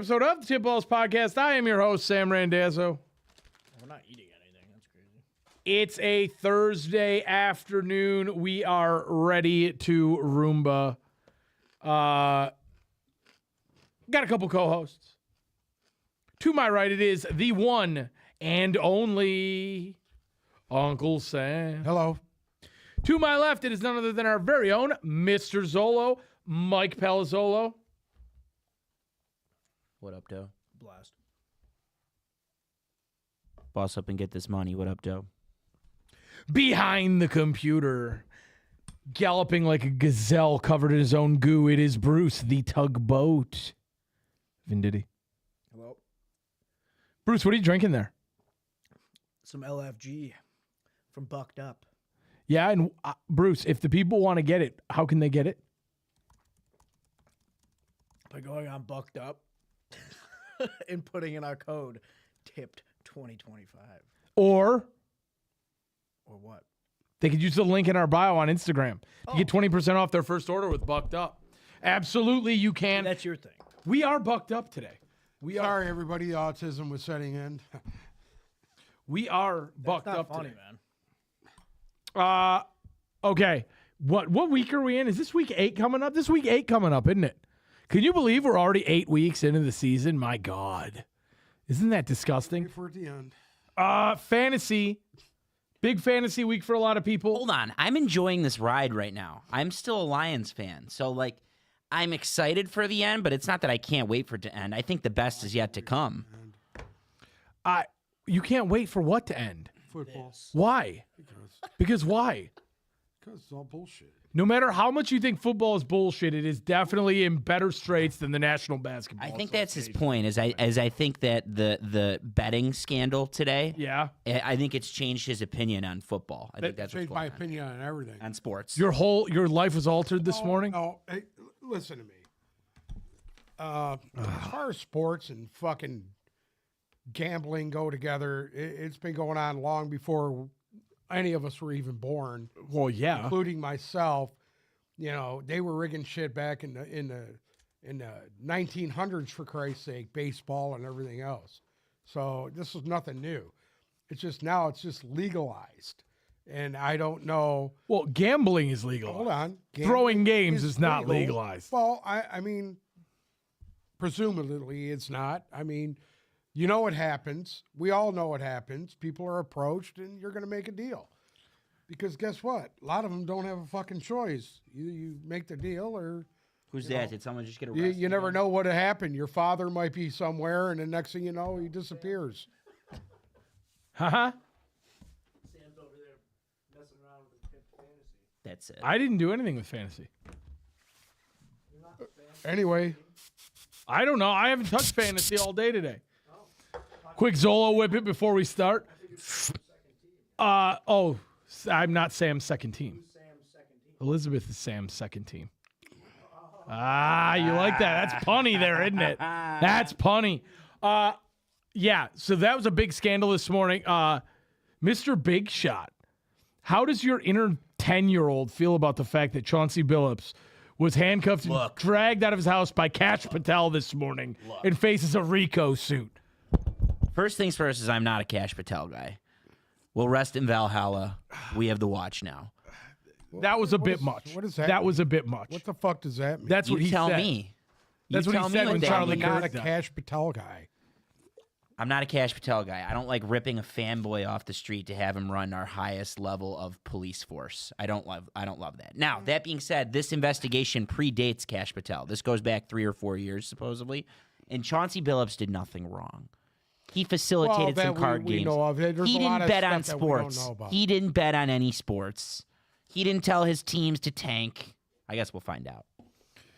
episode of the Tip Balls Podcast. I am your host, Sam Randazzo. We're not eating anything. That's crazy. It's a Thursday afternoon. We are ready to Roomba. Got a couple co-hosts. To my right, it is the one and only Uncle Sam. Hello. To my left, it is none other than our very own Mr. Zolo, Mike Palazzolo. What up, Doe? Blast. Boss up and get this money. What up, Doe? Behind the computer, galloping like a gazelle covered in his own goo, it is Bruce, the tugboat. Venditti. Hello. Bruce, what are you drinking there? Some LFG from Bucked Up. Yeah, and Bruce, if the people want to get it, how can they get it? By going on Bucked Up and putting in our code tipped 2025. Or what? they could use the link in our bio on Instagram to get 20% off their first order with Bucked Up. Absolutely, you can. That's your thing. We are bucked up today. Sorry, everybody. Autism was setting in. We are bucked That's not up funny, today. man. Okay. What week are we in? Is this week 8 coming up? This week 8 coming up, isn't it? Can you believe we're already 8 weeks into the season? My God. Isn't that disgusting? Wait for it to end. Fantasy. Big fantasy week for a lot of people. Hold on. I'm enjoying this ride right now. I'm still a Lions fan. So, I'm excited for the end, but it's not that I can't wait for it to end. I think the best is yet to come. You can't wait for what to end? Football. Why? Because why? Because it's all bullshit. No matter how much you think football is bullshit, it is definitely in better straits than the National Basketball I think that's his Association. point. As I think that the betting scandal today, Yeah. I think it's changed his opinion on football. I think that's what's Changed going my on. opinion on everything. On sports. Your life was altered this morning? No, hey, listen to me. As far as sports and fucking gambling go together, it's been going on long before any of us were even born. Well, yeah. Including myself. You know, they were rigging shit back in the 1900s, for Christ's sake, baseball and everything else. So this is nothing new. It's just now it's just legalized, and I don't know. Well, gambling is legal. Hold on, Throwing Gambling games is not legal. legalized. Well, I mean, presumably it's not. I mean, you know what happens. We all know what happens. People are approached, and you're going to make a deal. Because guess what? A lot of them don't have a fucking choice. You make the deal, or Who's that? Did someone just get arrested? you never know what happened. Your father might be somewhere, and the next thing you know, he disappears. Haha. Sam's over there messing around with his tip fantasy. That's it. I didn't do anything with fantasy. Anyway, I don't know. I haven't touched fantasy all day today. Quick Zolo whip it before we start. I'm not Sam's second team. Elizabeth is Sam's second team. You like that? That's punny there, isn't it? That's punny. Yeah, so that was a big scandal this morning. Mr. Big Shot, how does your inner 10-year-old feel about the fact that Chauncey Billups was handcuffed and dragged out of his house by Kash Patel this morning and faces a RICO suit? First things first is I'm not a Kash Patel guy. We'll rest in Valhalla. We have the watch now. That was a bit much. what does that That mean? was a bit much. what the fuck does that mean? That's what You he tell said. me. That's You what he tell me said what when that Charlie means. I'm not a Kirk died. Kash Patel guy. I'm not a Kash Patel guy. I don't like ripping a fanboy off the street to have him run our highest level of police force. I don't love that. Now, that being said, this investigation predates Kash Patel. This goes back 3 or 4 years, supposedly. And Chauncey Billups did nothing wrong. He facilitated some card we games. know of. There's He a lot didn't of bet stuff on that we don't sports. know about. He didn't bet on any sports. He didn't tell his teams to tank. I guess we'll find out.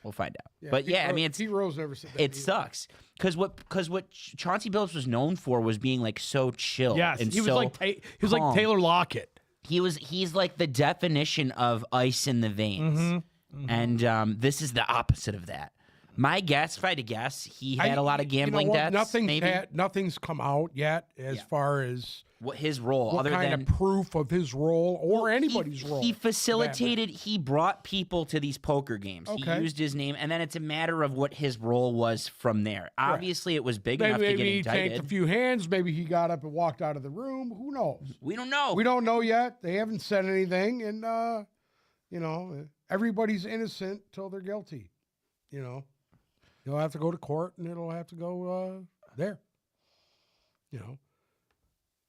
We'll find out. But yeah, I mean, Pete Rose never said that. it either. sucks because what Chauncey Billups was known for was being like so chill. Yes, and he was so like calm. Taylor Lockett. He's like the definition of ice in the veins, and this is the opposite of that. My guess, if I had to guess, he had a lot of gambling what? debts. Nothing's come out yet as far as what his role, what other kind than of proof of his role or anybody's role. He facilitated. He brought people to these poker games. Okay. He used his name, and then it's a matter of what his role was from there. Obviously, it was big enough to get Maybe he indicted. tanked a few hands. Maybe he got up and walked out of the room. Who knows? We don't know. We don't know yet. They haven't said anything, and everybody's innocent till they're guilty. You'll have to go to court, and it'll have to go there.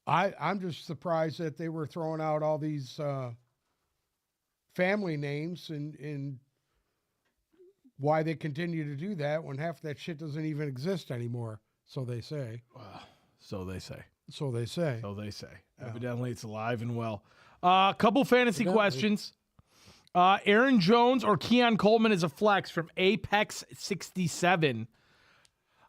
I'm just surprised that they were throwing out all these family names and why they continue to do that when half that shit doesn't even exist anymore. So they say. So they say. So they say. So they say. Evidently, it's alive and well. A couple fantasy questions. Aaron Jones or Keon Coleman is a flex from Apex 67.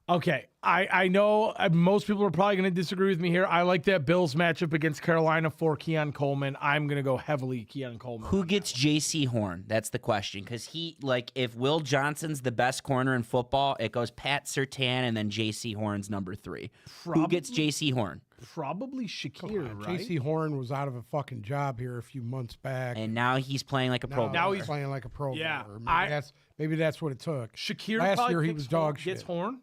Okay, I know most people are probably going to disagree with me here. I like that Bills matchup against Carolina for Keon Coleman. I'm going to go heavily Keon Coleman. Who gets J.C. Horn? That's the question. Because if Will Johnson's the best corner in football, it goes Pat Surtain and then J.C. Horn's number 3. Who gets J.C. Horn? Probably Shakir, right? J.C. Horn was out of a fucking job here a few months back. And now he's playing like a pro. Now he's playing like a pro. Yeah, bowler. Maybe that's what it took. Shakir last year he was dog shit. Gets Horn.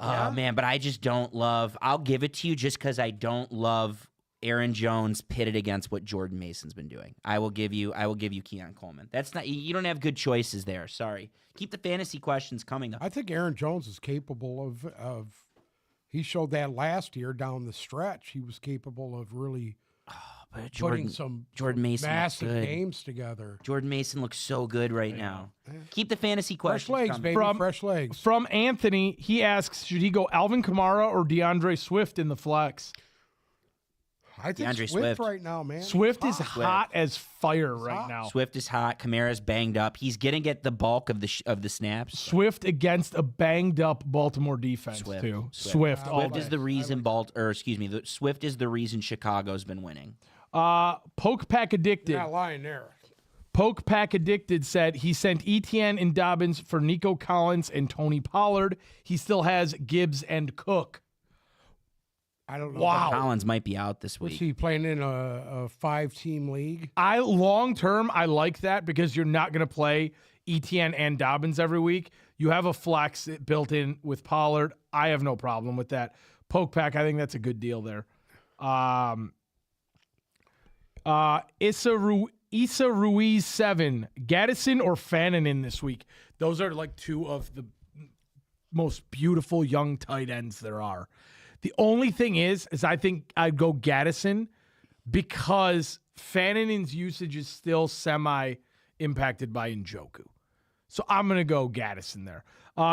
Oh, man, but I just don't love – I'll give it to you just because I don't love Aaron Jones pitted against what Jordan Mason's been doing. I will give you Keon Coleman. That's not – you don't have good choices there. Sorry. Keep the fantasy questions coming, though. I think Aaron Jones is capable of he showed that last year down the stretch. He was capable of really putting some Jordan Mason massive games together. Jordan Mason looks so good right now. Keep the fantasy questions Fresh legs, coming. baby. Fresh legs. From Anthony, he asks, should he go Alvin Kamara or DeAndre Swift in the flex? I think DeAndre Swift Swift right now, man. Swift is hot as fire right now. Swift is hot. Kamara's banged up. He's going to get the bulk of the snaps. Swift against a banged up Baltimore defense too. Swift is the reason Swift is the reason Chicago's been winning. Poke Pack Addicted. You're not lying there. Poke Pack Addicted said he sent Etienne and Dobbins for Nico Collins and Tony Pollard. He still has Gibbs and Cook. I don't know. Wow. Collins might be out this Was week. he playing in a 5-team league? Long term, I like that because you're not going to play Etienne and Dobbins every week. You have a flex built in with Pollard. I have no problem with that. Poke Pack, I think that's a good deal there. Issa Ruiz 7, Gaddison or Fannin this week. Those are like two of the most beautiful young tight ends there are. The only thing is I think I'd go Gaddison because Fannin's usage is still semi-impacted by Njoku. So I'm going to go Gaddison there.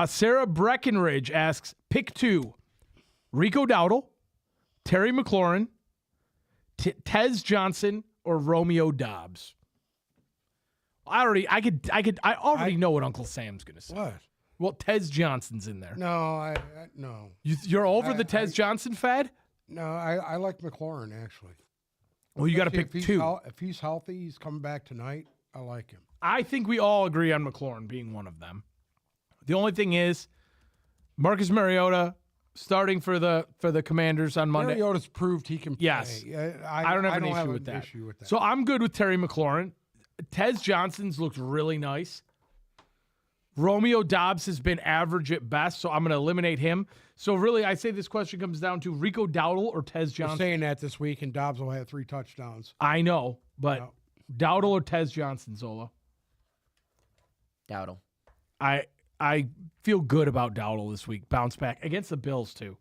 Sarah Breckenridge asks, pick 2, Rico Dowdle, Terry McLaurin, Tez Johnson, or Romeo Dobbs. I already know what Uncle Sam's going to say. What? Well, Tez Johnson's in there. No, no. You're over the Tez Johnson fad? No, I like McLaurin, actually. Well, you got to pick 2. If he's healthy, he's coming back tonight. I like him. I think we all agree on McLaurin being one of them. The only thing is, Marcus Mariota starting for the Commanders on Monday. Mariota's proved he can play. Yes. I don't have an issue with that. So I'm good with Terry McLaurin. Tez Johnson's looked really nice. Romeo Dobbs has been average at best, so I'm going to eliminate him. So really, I say this question comes down to Rico Dowdle or Tez Johnson. You're saying that this week, and Dobbs will have 3 touchdowns. I know, but Dowdle or Tez Johnson, Zola? Dowdle. I feel good about Dowdle this week. Bounce back against the Bills, too.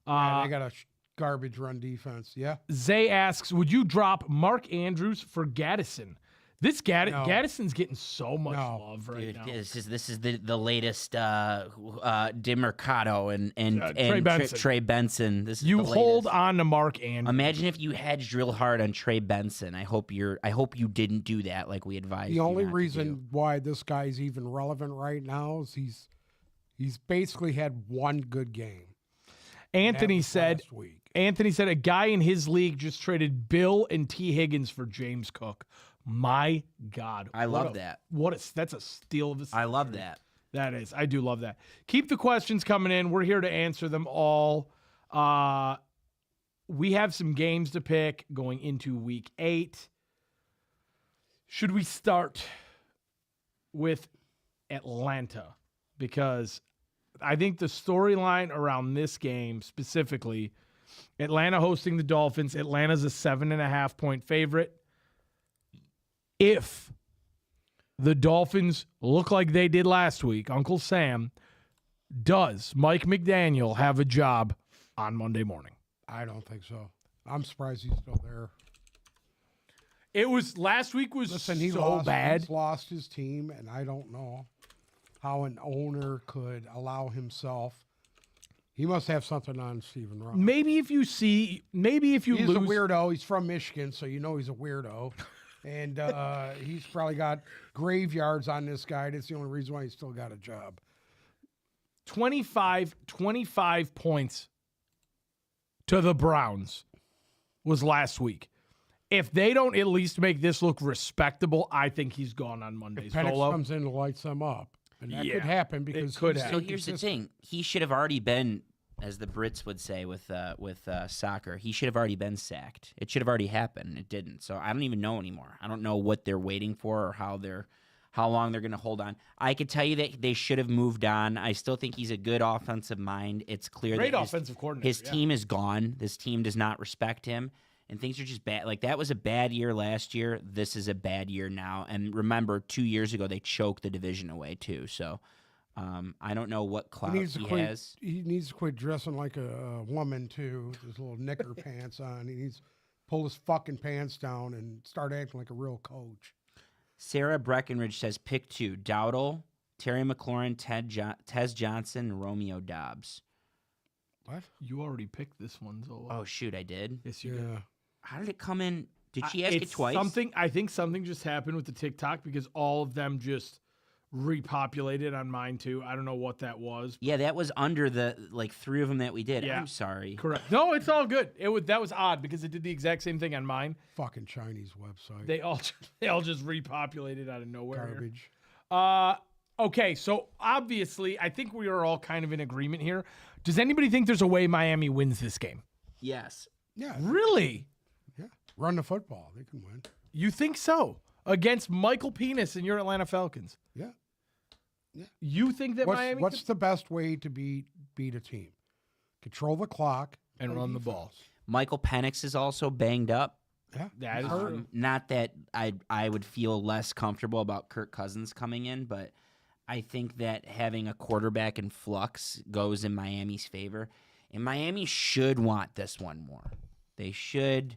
They got a garbage run defense, yeah. Zay asks, would you drop Mark Andrews for Gaddison? Gaddison's getting so much love right now. This is the latest DeMercado and Trey Benson. This is you the hold latest. on to Mark Andrews. Imagine if you hedged real hard on Trey Benson. I hope you didn't do that like we advised. The only reason why this guy's even relevant right now is he's basically had one good game. Anthony said a guy in his league just traded Bill and T. Higgins for James Cook. My God. I love that. That's a steal of a season. I love that. That is. I do love that. Keep the questions coming in. We're here to answer them all. We have some games to pick going into week 8. Should we start with Atlanta? Because I think the storyline around this game specifically, Atlanta hosting the Dolphins. Atlanta's a 7.5-point favorite. If the Dolphins look like they did last week, Uncle Sam, does Mike McDaniel have a job on Monday morning? I don't think so. I'm surprised he's still there. It was last week was He so bad. He's lost his team, and I don't know how an owner could allow himself. He must have something on Stephen Ross. Maybe if you He's lose, a weirdo. He's from Michigan, so you know he's a weirdo. And he's probably got graveyards on this guy. That's the only reason why he's still got a job. 25 points to the Browns was last week. If they don't at least make this look respectable, I think he's gone on Monday. If Penix Solo comes in and lights them up. And that Yeah, could happen because could he's happen. So here's the inconsistent. thing: he should have already been, as the Brits would say with soccer, he should have already been sacked. It should have already happened. It didn't. So I don't even know anymore. I don't know what they're waiting for or how long they're going to hold on. I could tell you that they should have moved on. I still think he's a good offensive mind. It's clear Great that offensive coordinator. his team is gone. This team does not respect him. And things are just bad. Like, that was a bad year last year. This is a bad year now. And remember, 2 years ago, they choked the division away, too. So I don't know what clout he has. He needs to quit dressing like a woman, too, with his little knicker pants on. He needs to pull his fucking pants down and start acting like a real coach. Sarah Breckenridge says pick 2. Dowdle, Terry McLaurin, Tez Johnson, and Romeo Dobbs. What? You already picked this one, Zolo. Oh, shoot, I did? Yes, you did. Yeah. How did it come in? Did she ask it It's twice? I think something just happened with the TikTok because all of them just repopulated on mine too. I don't know what that was. Yeah, that was under the, 3 of them that we did. Yeah. I'm sorry. Correct. No, it's all good. That was odd because it did the exact same thing on mine. Fucking Chinese website. They all just repopulated out of nowhere. here. Garbage. Okay, so obviously, I think we are all kind of in agreement here. Does anybody think there's a way Miami wins this game? Yes. Yeah. Really? Yeah. Run the football. They can win. You think so? Against Michael Penis and your Atlanta Falcons? Yeah. You think that Miami What's the best way to beat a team? Control the clock and play run the defense. ball? Michael Penix is also banged up. Yeah. That is true. Not that I would feel less comfortable about Kirk Cousins coming in, but I think that having a quarterback in flux goes in Miami's favor. And Miami should want this one more. They should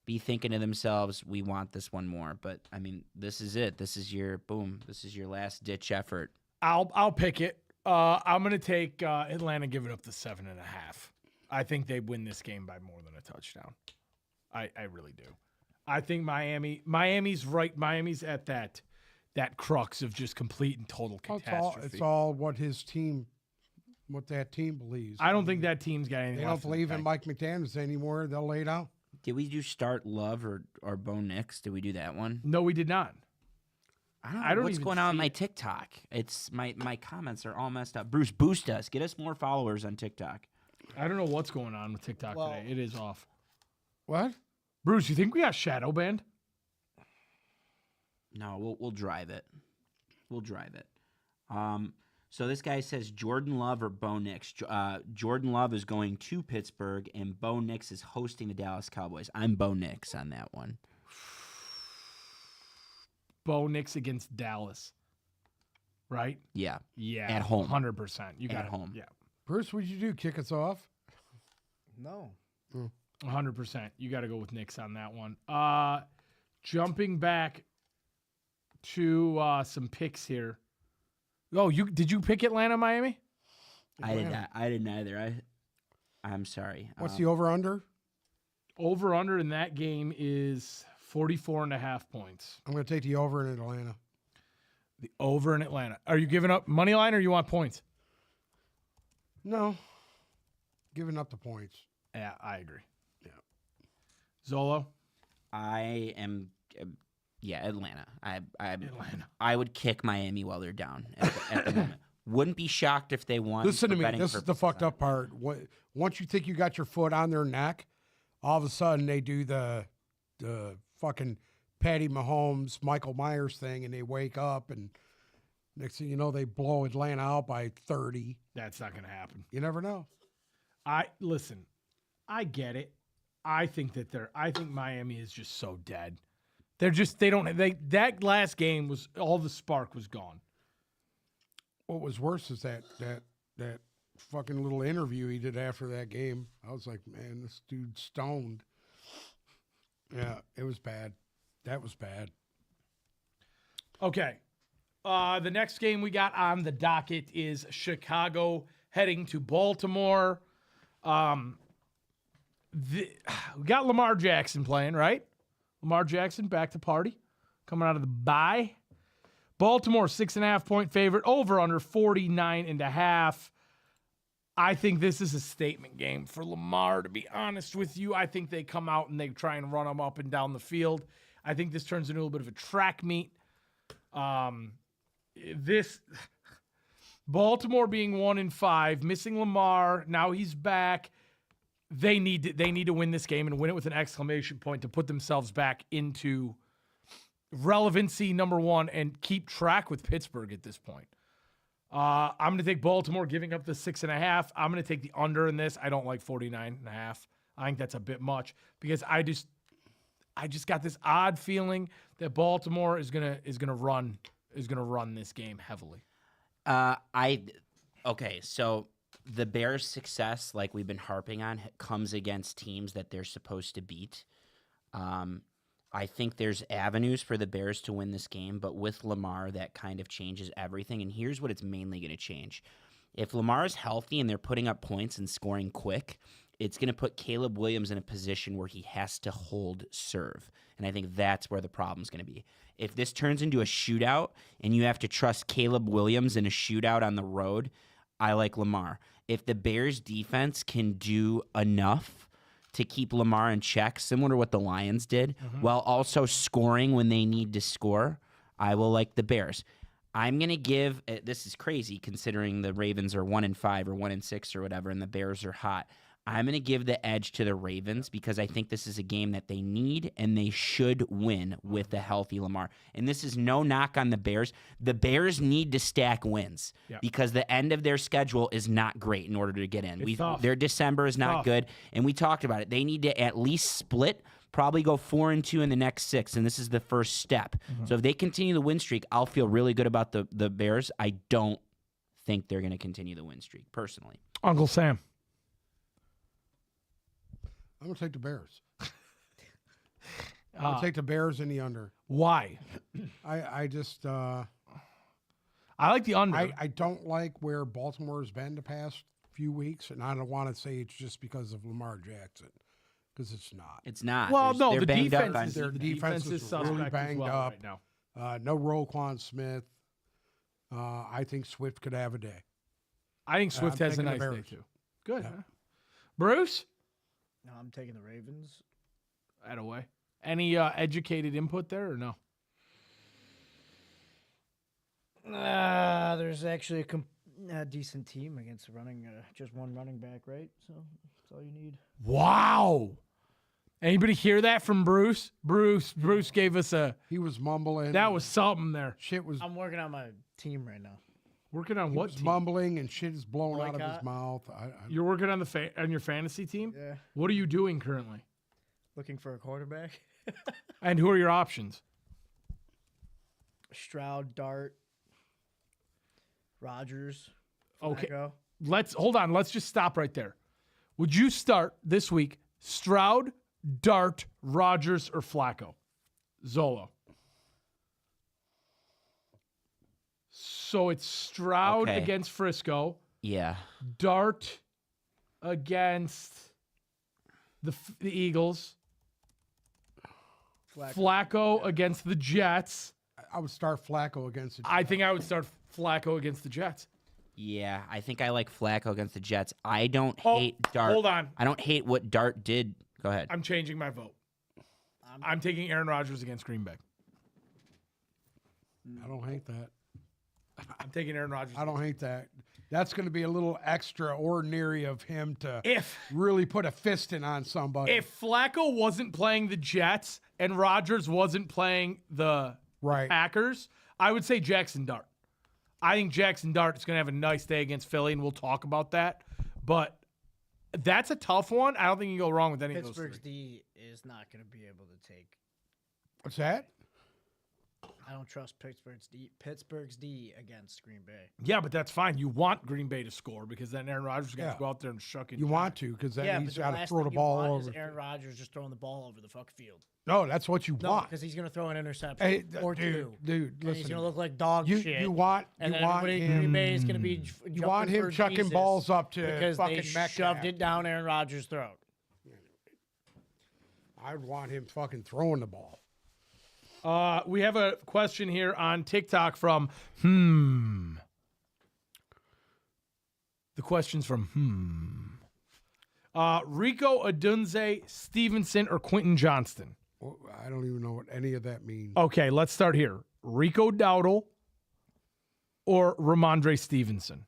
be thinking to themselves, we want this one more. But, I mean, this is it. This is your last-ditch effort. I'll pick it. I'm going to take Atlanta giving up the 7.5. I think they win this game by more than a touchdown. I really do. I think Miami's right. Miami's at that crux of just complete and total catastrophe. It's all what that team believes. I don't think that team's got anything. They don't believe in Mike McDaniels anymore. They'll lay down. Did we do Start Love or Bo Nix? Did we do that one? No, we did not. I don't know what's even going on with see my it. TikTok. It's my comments are all messed up. Bruce, boost us. Get us more followers on TikTok. I don't know what's going on with TikTok today. It is off. What? Bruce, you think we got shadow banned? No, we'll drive it. We'll drive it. So this guy says Jordan Love or Bo Nix. Jordan Love is going to Pittsburgh, and Bo Nix is hosting the Dallas Cowboys. I'm Bo Nix on that one. Bo Nix against Dallas. Right? Yeah. Yeah. At home. 100%. You got At it. home. Yeah. Bruce, what'd you do? Kick us off? No. 100%. You got to go with Knicks on that one. Jumping back to some picks here. Oh, did you pick Atlanta, Miami? I didn't either. I'm sorry. What's the over-under? Over under in that game is 44.5 points. I'm going to take the over in Atlanta. The over in Atlanta. Are you giving up money line or you want points? No. Giving up the points. Yeah, I agree. Yeah. Zolo? I am Yeah, Atlanta. Atlanta. I would kick Miami while they're down at the moment. Wouldn't be shocked if they won. Listen to for me. betting This is the purposes fucked on up part. Once you think you got your foot on their neck, all of a sudden they do the fucking Patty Mahomes, Michael Myers thing, and they wake up, and next thing you know, they blow Atlanta out by 30. That's not going to happen. You never know. Listen, I get it. I think Miami is just so dead. That last game was all the spark was gone. What was worse is that fucking little interview he did after that game. I was like, man, this dude's stoned. Yeah, it was bad. That was bad. Okay. The next game we got on the docket is Chicago heading to Baltimore. We got Lamar Jackson playing, right? Lamar Jackson back to party, coming out of the bye. Baltimore 6.5-point favorite, over under 49.5. I think this is a statement game for Lamar, to be honest with you. I think they come out and they try and run him up and down the field. I think this turns into a little bit of a track meet. This Baltimore being 1-5, missing Lamar, now he's back. They need to win this game and win it with an exclamation point to put themselves back into relevancy, number one, and keep track with Pittsburgh at this point. I'm going to take Baltimore giving up the 6.5. I'm going to take the under in this. I don't like 49.5. I think that's a bit much because I just got this odd feeling that Baltimore is gonna run this game heavily. Okay, so the Bears' success, like we've been harping on, comes against teams that they're supposed to beat. I think there's avenues for the Bears to win this game, but with Lamar, that kind of changes everything. And here's what it's mainly going to change. If Lamar is healthy and they're putting up points and scoring quick, it's going to put Caleb Williams in a position where he has to hold serve. And I think that's where the problem's going to be. If this turns into a shootout and you have to trust Caleb Williams in a shootout on the road, I like Lamar. If the Bears defense can do enough to keep Lamar in check, similar to what the Lions did, while also scoring when they need to score, I will like the Bears. I'm going to give, this is crazy considering the Ravens are 1-5 or 1-6 or whatever, and the Bears are hot. I'm going to give the edge to the Ravens because I think this is a game that they need and they should win with a healthy Lamar. And this is no knock on the Bears. The Bears need to stack wins because the end of their schedule is not great in order to get in. Their December is not good, and we talked about it. They need to at least split, probably go 4-2 in the next 6, and this is the first step. So if they continue the win streak, I'll feel really good about the Bears. I don't think they're going to continue the win streak, personally. Uncle Sam. I'm going to take the Bears. I'm going to take the Bears in the under. Why? I just... I like the under. I don't like where Baltimore has been the past few weeks, and I don't want to say it's just because of Lamar Jackson, because it's not. It's not. Well, no, they're the banged up defense on- is Their defense is suspect really as banged well up. right now. No Roquan Smith. I think Swift could have a day. I think Swift I'm has a taking the nice day Bears. too. Good. Yeah. Huh? Bruce? No, I'm taking the Ravens. That away. Any educated input there or no? There's actually a decent team against just one running back, right? So that's all you need. Wow. Anybody hear that from Bruce? Bruce gave us He was mumbling. that was something there. Shit was I'm working on my team right now. Working on he what was team? mumbling and shit is blowing out of his Boycott. mouth. You're working on on your fantasy team? Yeah. What are you doing currently? Looking for a quarterback. And who are your options? Stroud, Dart, Rodgers. Okay. Flacco. Hold on. Let's just stop right there. Would you start this week Stroud, Dart, Rodgers, or Flacco? Zolo. So it's Stroud Okay. against Frisco, Yeah. Dart against the Eagles, Flacco against the Jets. I would start Flacco against the I think I would start Flacco against the Jets. Yeah, I think I like Flacco against the Jets. I don't hate Dart. Hold on. I don't hate what Dart did. Go ahead. I'm changing my vote. I'm taking Aaron Rodgers against Green Bay. I don't hate that. I'm taking Aaron Rodgers. I don't hate that. That's going to be a little extraordinary of him to If really put a fist in on somebody. if Flacco wasn't playing the Jets and Rodgers wasn't playing the Right. Packers, I would say Jackson Dart. I think Jackson Dart is going to have a nice day against Philly, and we'll talk about that. But that's a tough one. I don't think you can go wrong with any of those Pittsburgh's three. D is not going to be able to take. What's that? I don't trust Pittsburgh's D against Green Bay. Yeah, but that's fine. You want Green Bay to score because then Aaron Rodgers is going to Yeah. go out there and shuck it. You want to because then he's got to throw the ball over. Aaron Rodgers just throwing the ball over the fuck field. No, that's what you No, want. because he's going to throw an interception Hey, or dude, two. dude, And he's listen. going to look like dog You shit. you want and you then want everybody in him. Green Bay is going to be You want him chucking balls up to because fucking they Metcalf. shoved it down Aaron Rodgers' throat. I would want him fucking throwing the ball. We have a question here on TikTok from The question's from Rico Adunze, Stevenson, or Quentin Johnston. Well, I don't even know what any of that means. Okay, let's start here. Rico Dowdle or Ramondre Stevenson?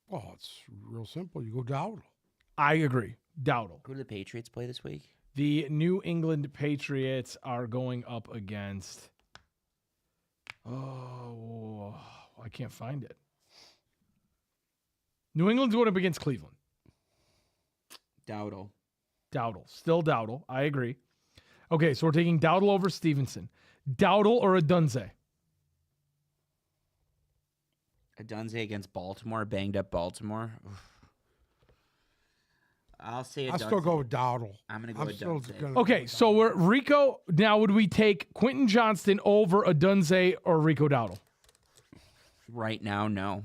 Well, it's real simple. You go Dowdle. I agree. Dowdle. Who do the Patriots play this week? The New England Patriots are going up against. Oh, I can't find it. New England's going up against Cleveland. Dowdle. Dowdle. Still Dowdle. I agree. Okay, so we're taking Dowdle over Stevenson. Dowdle or Adunze? Adunze against Baltimore, banged up Baltimore. Oof. I'll say Adunze. I'll still go with Dowdle. I'm going to go with still Adunze. gonna Okay, go so we're Rico. Now, would we take Quentin Johnston over Adunze or Rico Dowdle? Right now, no.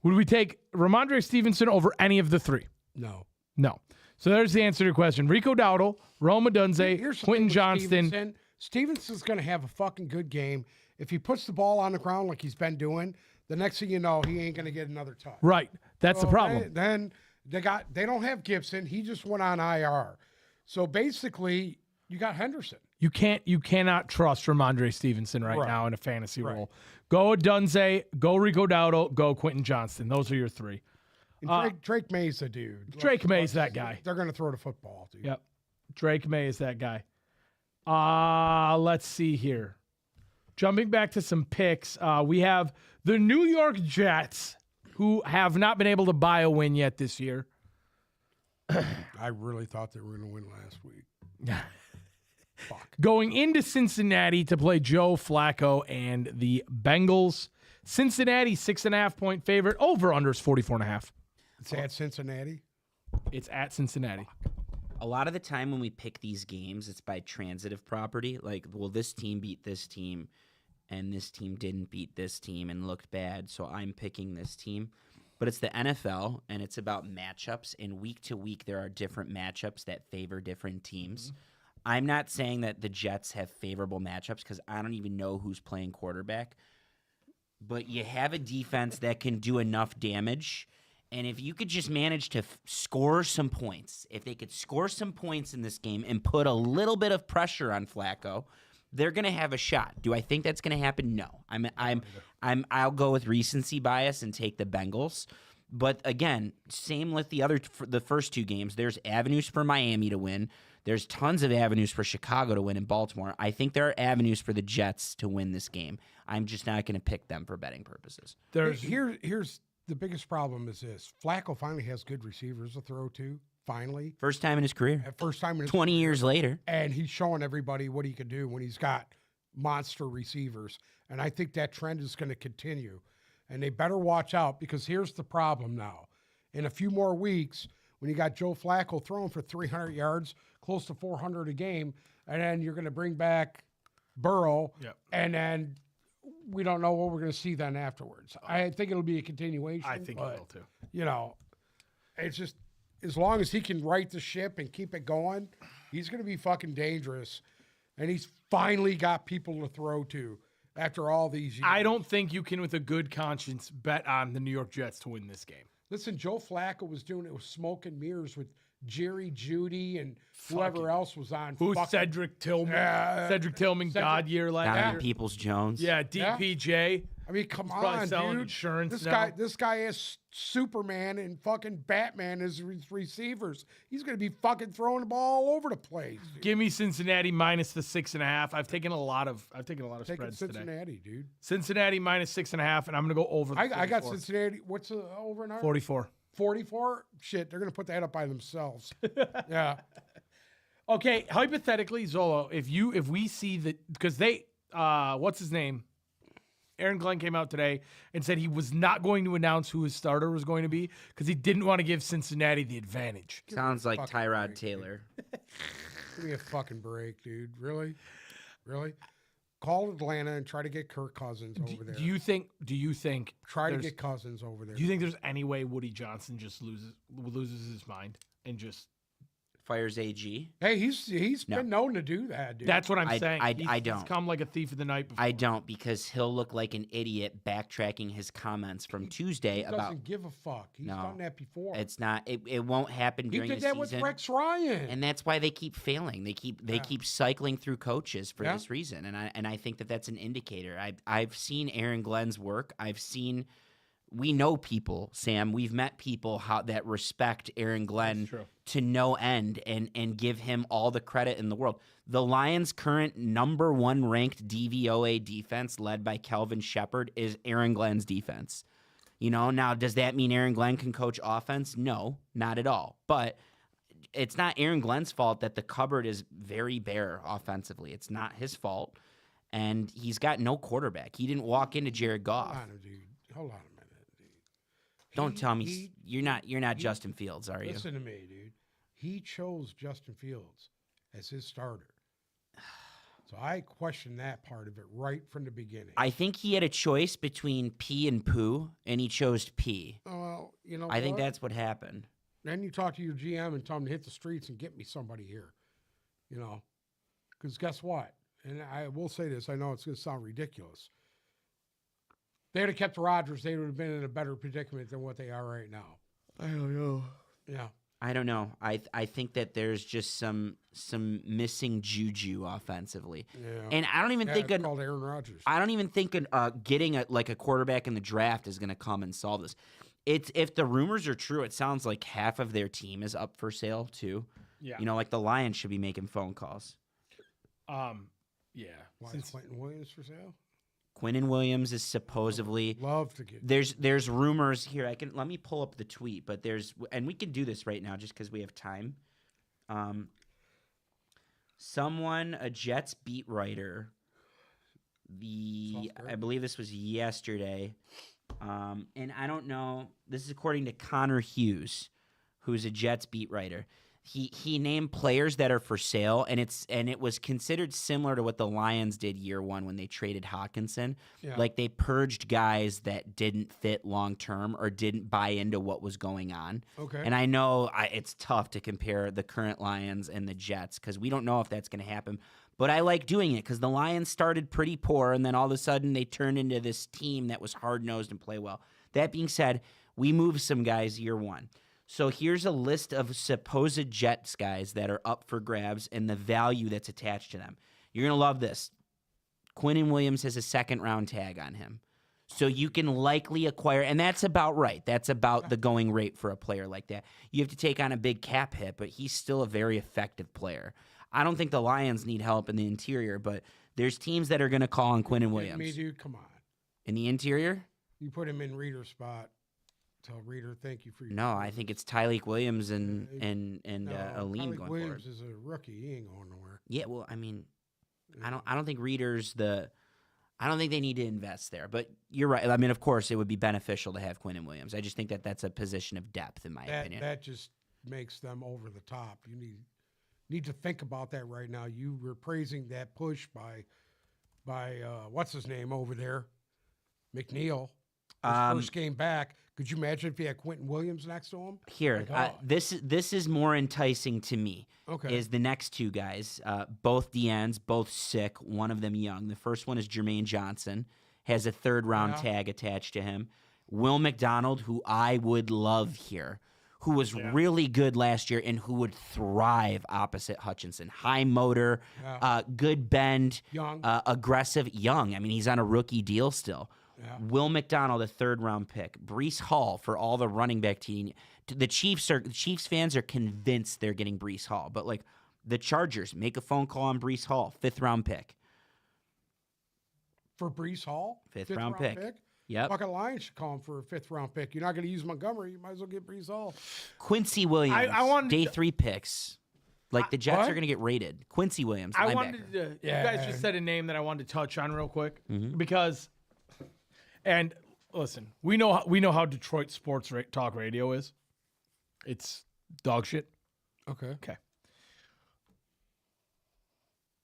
Would we take Ramondre Stevenson over any of the three? No. No. So there's the answer to your question. Rico Dowdle, Rome Adunze, Here's the Quentin thing with Johnston. Stevenson's going to have a fucking good game. If he puts the ball on the ground like he's been doing, the next thing you know, he ain't going to get another touch. Right. That's the So problem. Then they don't have Gibson. He just went on IR. So basically, you got Henderson. You cannot trust Ramondre Stevenson right Right. now in a fantasy Right. role. Go Adunze, go Rico Dowdle, go Quentin Johnston. Those are your three. And Drake May's the dude. Drake May's that guy. They're going to throw the football, dude. Yep. Drake May is that guy. Let's see here. Jumping back to some picks, we have the New York Jets, who have not been able to buy a win yet this year. I really thought they were going to win last week. Fuck. Going into Cincinnati to play Joe Flacco and the Bengals. Cincinnati, 6.5-point favorite. Over-unders 44.5. It's at Cincinnati. It's at Cincinnati. A lot of the time when we pick these games, it's by transitive property. Like, well, this team beat this team, and this team didn't beat this team and looked bad, so I'm picking this team. But it's the NFL, and it's about matchups, and week to week there are different matchups that favor different teams. I'm not saying that the Jets have favorable matchups because I don't even know who's playing quarterback. But you have a defense that can do enough damage. And if you could just manage to score some points, if they could score some points in this game and put a little bit of pressure on Flacco, they're going to have a shot. Do I think that's going to happen? No. I'll go with recency bias and take the Bengals. But again, same with the first two games. There's avenues for Miami to win. There's tons of avenues for Chicago to win in Baltimore. I think there are avenues for the Jets to win this game. I'm just not going to pick them for betting purposes. Here's the biggest problem is this. Flacco finally has good receivers to throw to, finally. First time in his career. First time in his 20 years later. And he's showing everybody what he can do when he's got monster receivers. And I think that trend is going to continue. And they better watch out because here's the problem now. In a few more weeks, when you got Joe Flacco throwing for 300 yards, close to 400 a game, and then you're going to bring back Burrow, and then we don't know what we're going to see then afterwards. I think it'll be a continuation. I think it will too. You know, it's just as long as he can right the ship and keep it going, he's going to be fucking dangerous. And he's finally got people to throw to after all these years. I don't think you can, with a good conscience, bet on the New York Jets to win this game. Listen, Joe Flacco was doing it with smoke and mirrors with Jerry Judy and whoever else was on. Who's fucking- Cedric Tillman? Cedric- God year last Donovan year. Peoples Jones. Yeah, DPJ. I mean, come probably on, selling dude. insurance This now. guy has Superman and fucking Batman as receivers. He's gonna be fucking throwing the ball all over the place. Dude. Give me Cincinnati minus the 6.5. I've taken a lot of Taking spreads today. Cincinnati, dude. Cincinnati minus 6.5, and I'm gonna go over. The I got 44. Cincinnati. What's over in our 44. 44? Shit, they're gonna put that up by themselves. Yeah. Okay, hypothetically, Zolo, if we see that, because they, what's his name? Aaron Glenn came out today and said he was not going to announce who his starter was going to be because he didn't want to give Cincinnati the advantage. Sounds like fucking Tyrod break, Taylor. Give me a fucking break, dude. Really? Call Atlanta and try to get Kirk Cousins over there. Do you think? Try to there's- get Cousins over there. Do you think there's any way Woody Johnson just loses his mind and just? Fires AG. Hey, he's No. been known to do that, dude. That's what I'm I- saying. I He's don't. come like a thief in the night before. I don't, because he'll look like an idiot backtracking his comments from Tuesday he doesn't about. give a fuck. He's No. done that before. It's not. It won't happen He during did the that with season. Rex Ryan. And that's why they keep failing. They keep cycling through coaches for Yeah. this reason. And I think that that's an indicator. I've seen Aaron Glenn's work. We know people, Sam. We've met people that respect Aaron Glenn true. to no end and give him all the credit in the world. The Lions' current number 1 ranked DVOA defense, led by Kelvin Shepard, is Aaron Glenn's defense. Now does that mean Aaron Glenn can coach offense? No, not at all. But it's not Aaron Glenn's fault that the cupboard is very bare offensively. It's not his fault, and he's got no quarterback. He didn't walk into Jared Goff. Hold on, dude. Hold on a minute, dude. Don't tell me you're not Justin Fields, are you? Listen to me, dude. He chose Justin Fields as his starter. So I question that part of it right from the beginning. I think he had a choice between P and Pooh, and he chose P. Well, you know, I think what? that's what happened. Then you talk to your GM and tell him to hit the streets and get me somebody here. Because guess what? And I will say this. I know it's going to sound ridiculous. They would have kept Rodgers. They would have been in a better predicament than what they are right now. I don't know. Yeah. I don't know. I think that there's just some missing juju offensively, Yeah. and I don't even think it's called Aaron Rodgers. I don't even think getting a quarterback in the draft is going to come and solve this. If the rumors are true, it sounds like half of their team is up for sale too. Yeah. Like the Lions should be making phone calls. Yeah. Why is Quentin Williams for sale? Quinnen Williams is supposedly. Love to get. There's rumors here. Let me pull up the tweet, but and we can do this right now just because we have time. A Jets beat writer, I believe this was yesterday, and I don't know. This is according to Connor Hughes, who's a Jets beat writer. He named players that are for sale, and it was considered similar to what the Lions did year one when they traded Hawkinson. Yeah. Like they purged guys that didn't fit long term or didn't buy into what was going on. Okay. And I know it's tough to compare the current Lions and the Jets because we don't know if that's going to happen. But I like doing it because the Lions started pretty poor, and then all of a sudden they turned into this team that was hard-nosed and play well. That being said, we moved some guys year one. So here's a list of supposed Jets guys that are up for grabs and the value that's attached to them. You're going to love this. Quinnen Williams has a second-round tag on him. So you can likely acquire, and that's about right. That's about the going rate for a player like that. You have to take on a big cap hit, but he's still a very effective player. I don't think the Lions need help in the interior, but there's teams that are going to call on Quinnen Williams. Me, dude, come on. In the interior? You put him in Reader's spot. Tell Reader, thank you for your. No, I think it's Tyleek Williams and No, Aleem Tyleek going Williams forward. is a rookie. He ain't going nowhere. Yeah, well, I mean, I don't think Reader's I don't think they need to invest there. But you're right. I mean, of course, it would be beneficial to have Quinnen Williams. I just think that that's a position of depth, in my opinion. That just makes them over the top. You need to think about that right now. You were praising that push by what's his name over there, McNeil. His first game back. Could you imagine if he had Quentin Williams next to him? Here, Like, this is more enticing to me. Okay. Is the next two guys, both DNs, both sick, one of them young. The first one is Jermaine Johnson, has a third-round Yeah. tag attached to him. Will McDonald, who I would love here, who was really good last year and who would thrive opposite Hutchinson. High motor, good bend, Young. aggressive, young. I mean, he's on a rookie deal still. Yeah. Will McDonald, a third-round pick. Breece Hall for all the running back team. The Chiefs fans are convinced they're getting Breece Hall, but like the Chargers, make a phone call on Breece Hall, 5th-round pick. For Breece Hall? 5th-round pick. Yep. Fucking Lions should call him for a 5th-round pick. You're not going to use Montgomery. You might as well get Breece Hall. Quincy Williams, I wanted day to- 3 picks. Like the Jets What? are going to get rated. Quincy Williams, I linebacker. wanted to. You guys just said a name that I wanted to touch on real quick Mm-hmm. because, and listen, we know how Detroit sports talk radio is. It's dog shit. Okay. Okay.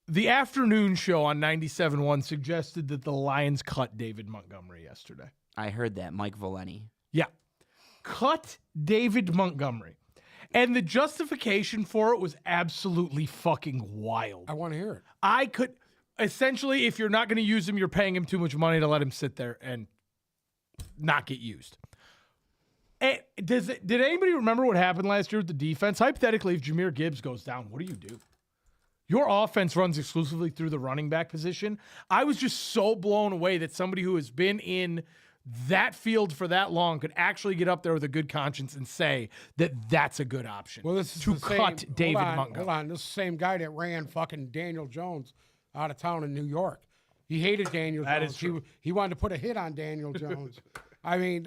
The afternoon show on 97.1 suggested that the Lions cut David Montgomery yesterday. I heard that. Mike Valeni. Yeah. Cut David Montgomery. And the justification for it was absolutely fucking wild. I want to hear it. I could essentially, if you're not going to use him, you're paying him too much money to let him sit there and not get used. Did anybody remember what happened last year with the defense? Hypothetically, if Jahmyr Gibbs goes down, what do? Your offense runs exclusively through the running back position. I was just so blown away that somebody who has been in that field for that long could actually get up there with a good conscience and say that that's a good option. Well, this is to the cut same, David hold on, Montgomery. Hold on. This is the same guy that ran fucking Daniel Jones out of town in New York. He hated Daniel That Jones. is true. He wanted to put a hit on Daniel Jones. I mean,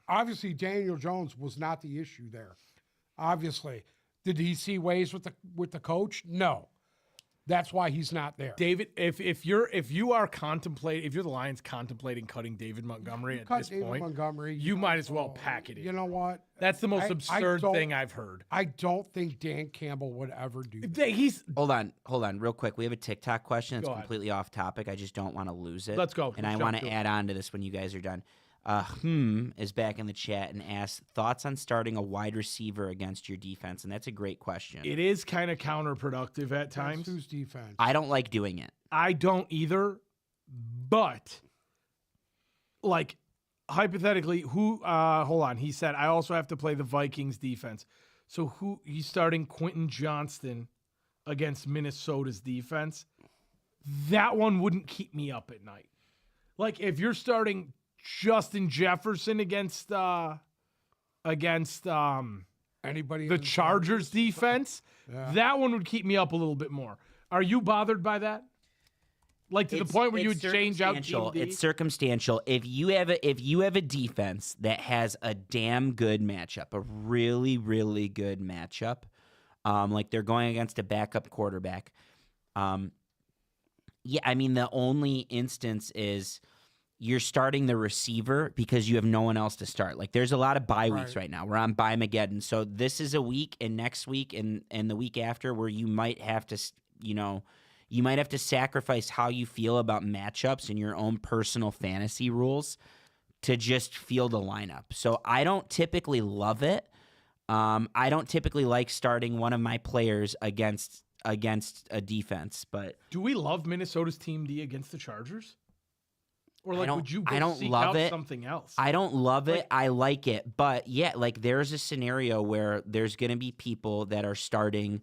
obviously Daniel Jones was not the issue there. Obviously. Did he see ways with the coach? No. That's why he's not there. David, if you're the Lions contemplating cutting David Montgomery at Cut this David point, Montgomery. you might as well pack it in. You know what? That's the most I absurd don't- thing I've heard. I don't think Dan Campbell would ever do that. He's Hold on, real quick. We have a TikTok question that's Go ahead. completely off topic. I just don't want to lose it. Let's go. And Let's I want jump to to it. add on to this when you guys are done. Is back in the chat and asks thoughts on starting a wide receiver against your defense, and that's a great question. it is kind of counterproductive at That's times. whose defense? I don't like doing it. I don't either, but like hypothetically, hold on. He said I also have to play the Vikings defense. So he's starting Quentin Johnston against Minnesota's defense. That one wouldn't keep me up at night. Like if you're starting Justin Jefferson against Anybody? the in Chargers defense, Yeah. that one would keep me up a little bit more. Are you bothered by that? Like to the point where you would change out circumstantial. Team D? It's circumstantial. If you have a defense that has a damn good matchup, a really, really good matchup, like they're going against a backup quarterback. Yeah, I mean the only instance is you're starting the receiver because you have no one else to start. Like there's a lot of bye weeks right now. We're on bye Mageddon. So this is a week and next week and the week after where you might have to, you might have to sacrifice how you feel about matchups and your own personal fantasy rules to just field a lineup. So I don't typically love it. I don't typically like starting one of my players against a defense, but Do we love Minnesota's Team D against the Chargers? Or like, don't- would you I go don't seek love out it. something else? I don't love it. I like it. But yeah, like there's a scenario where there's going to be people that are starting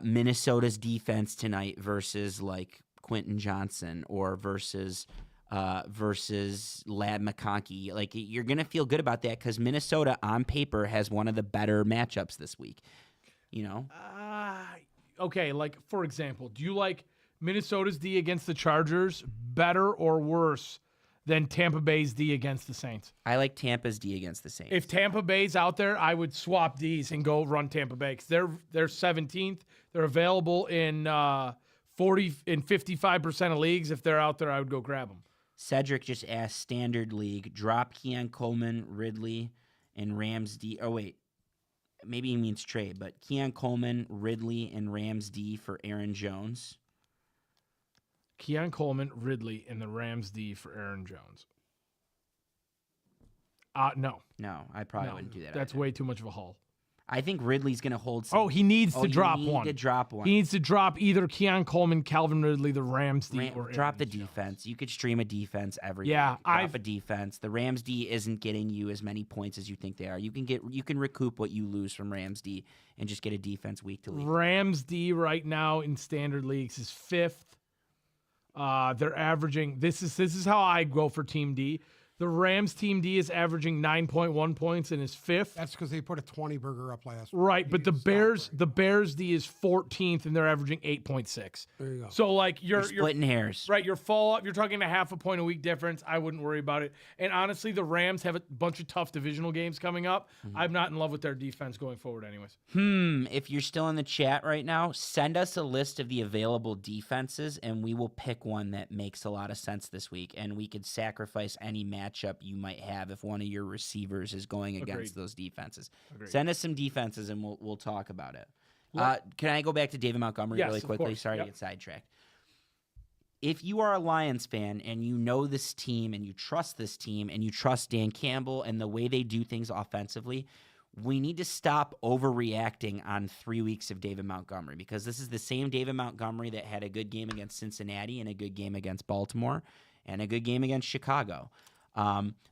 Minnesota's defense tonight versus like Quentin Johnson or versus Lad McConkey. Like you're going to feel good about that because Minnesota on paper has one of the better matchups this week. Okay, like for example, do you like Minnesota's D against the Chargers better or worse than Tampa Bay's D against the Saints? I like Tampa's D against the Saints. If Tampa Bay's out there, I would swap D's and go run Tampa Bay because they're 17th. They're available in 55% of leagues. If they're out there, I would go grab them. Cedric just asked standard league, drop Keon Coleman, Ridley, and Rams D. Oh, wait. Maybe he means trade, but Keon Coleman, Ridley, and Rams D for Aaron Jones. Keon Coleman, Ridley, and the Rams D for Aaron Jones. No. No, I probably wouldn't do that. That's either. way too much of a haul. I think Ridley's going to hold some. Oh, he needs to you drop need one. to drop one. He needs to drop either Keon Coleman, Calvin Ridley, the Rams D, or drop the Aaron Jones. defense. You could stream a defense every Yeah, week. Drop a defense. The Rams D isn't getting you as many points as you think they are. You can recoup what you lose from Rams D and just get a defense week to week. Rams D right now in standard leagues is 5th. They're averaging. This is how I go for Team D. The Rams Team D is averaging 9.1 points and is 5th. That's because they put a 20 burger up last week. Right, but the Bears D is 14th and they're averaging 8.6. There you go. So like you're splitting hairs. Right, your fall up. You're talking a half a point a week difference. I wouldn't worry about it. And honestly, the Rams have a bunch of tough divisional games coming up. I'm not in love with their defense going forward, anyways. If you're still in the chat right now, send us a list of the available defenses, and we will pick one that makes a lot of sense this week. And we could sacrifice any matchup you might have if one of your receivers is going against those defenses. Send us some defenses, and we'll talk about it. Can I go back to David Montgomery really quickly? Course. Sorry to get sidetracked. If you are a Lions fan and you know this team and you trust this team and you trust Dan Campbell and the way they do things offensively, we need to stop overreacting on 3 weeks of David Montgomery, because this is the same David Montgomery that had a good game against Cincinnati and a good game against Baltimore and a good game against Chicago.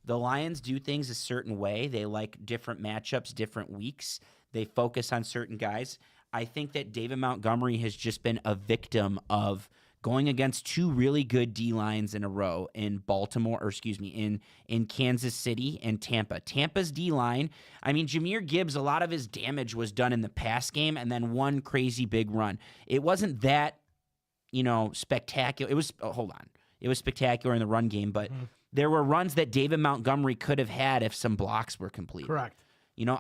The Lions do things a certain way. They like different matchups, different weeks. They focus on certain guys. I think that David Montgomery has just been a victim of going against two really good D-lines in a row in in Kansas City and Tampa. Tampa's D-line, I mean, Jahmyr Gibbs, a lot of his damage was done in the pass game and then one crazy big run. It wasn't that, spectacular. It was, It was spectacular in the run game, but there were runs that David Montgomery could have had if some blocks were complete. Correct.